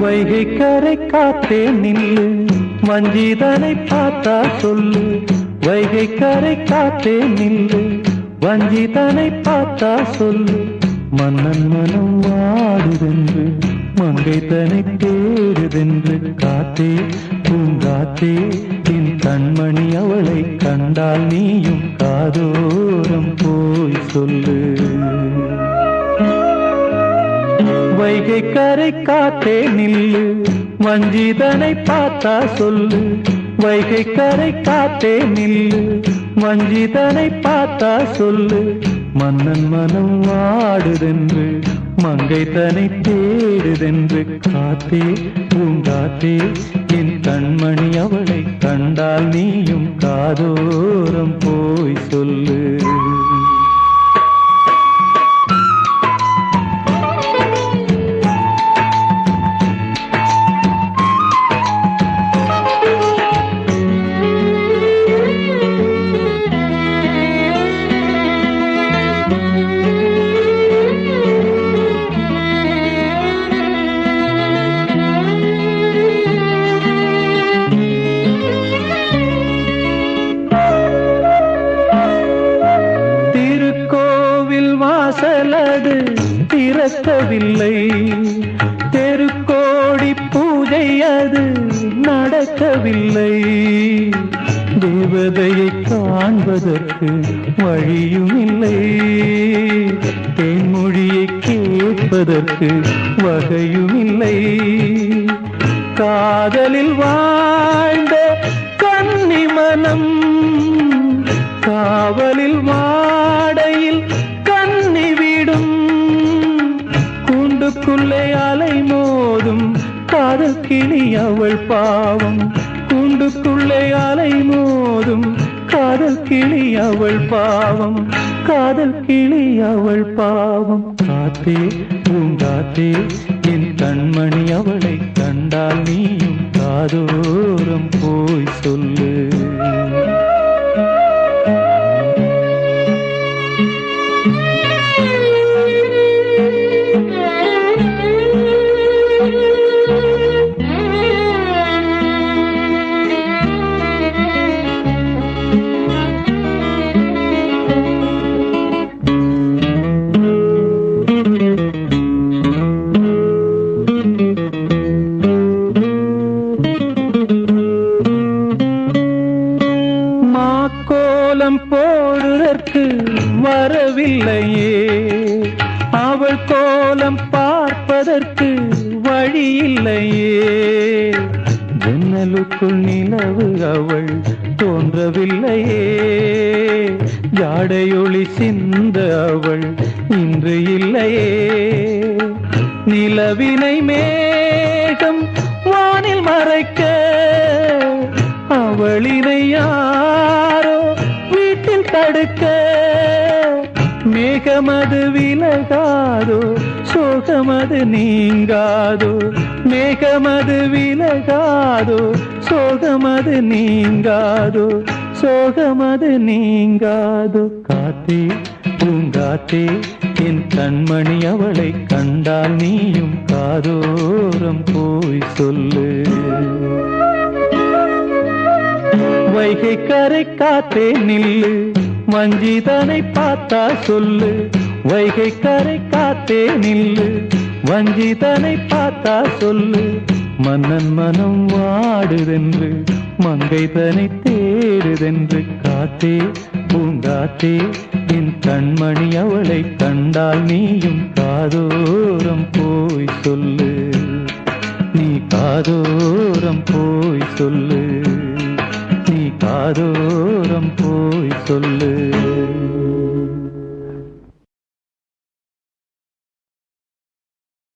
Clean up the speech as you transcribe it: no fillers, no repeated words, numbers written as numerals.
வைகை கரை காத்தே நில்லு, வஞ்சிதனை பார்த்தா சொல்லு. வைகை கரை காத்தே நில்லு, வஞ்சிதனை பார்த்தா சொல்லு. மன்னன் மனம் வாடுதென்று, மங்கை தனை தேடுதென்று. காத்தே பூங்காத்தே, என் கண்மணி அவளை கண்டால் நீயும் காதோரம் போய் சொல்லு. வைகை கரை காத்தே நில்லு, வஞ்சிதனை பார்த்தா சொல்லு. வைகை கரை காத்தே நில்லு, வஞ்சிதனை பார்த்தா சொல்லு. மன்னன் மனம் வாடுதென்று, மங்கை தனை தேடுதென்று. காத்தே பூங்காத்தே, என் கண்மணி அவளை கண்டால் நீயும் காதோரம் போய் சொல்லு. வாசலது திறக்கவில்லை, தெருக்கோடி பூஜை அது நடக்கவில்லை. தேவதையை காண்பதற்கு வழியும் இல்லை, தேன்மொழியை கேட்பதற்கு வகையும் இல்லை. காதலில் வாழ்ந்த கன்னி மனம் காவலில் வாடையில் கண்ணி விடும். கூண்டுக்குள்ளே அலை மோதும் காதல் கிளி அவள் பாவம். கூண்டுக்குள்ளே அலை மோதும் காதல் கிளி அவள் பாவம். காதல் கிளி அவள் பாவம். காத்தே பூங்காத்தே, என் கண்மணி அவளை கண்டால் நீயும் காதோரம் போய் சொல்லு. கோலம் போடுதற்கு வரவில்லையே, அவள் கோலம் பார்ப்பதற்கு வழி இல்லையே. ஜன்னலுக்குள் நிலவு அவள் தோன்றவில்லையே, ஜாடையொளி சிந்த அவள் இன்று இல்லையே. நிலவினை மேகம் வானில் மறைக்க, அவளினை யாரோ வீட்டில் தடுக்க. மேகமது விலகாதோ, சோகமது நீங்காதோ. மேகமது விலகாதோ, சோகமது நீங்காதோ. சோகமது நீங்காதோ. காத்தே பூங்காத்தே, என் கண்மணி அவளை கண்டால் நீயும் காதோரம் போய் சொல்லு. வைகை கரை காத்தே நில்லு, வஞ்சிதனை பார்த்தா சொல்லு. வைகை கரை காத்தே நில்லு, வஞ்சிதனை பார்த்தா சொல்லு. மன்னன் மனம் வாடுதென்று, மங்கை தனை தேடுதென்று. காத்தே பூங்காத்தே, என் கண்மணி அவளை கண்டால் நீயும் காதோரம் போய் சொல்லு. நீ காதோரம் போய் சொல்லு, நீ காதோரம் போய் சொல்லு.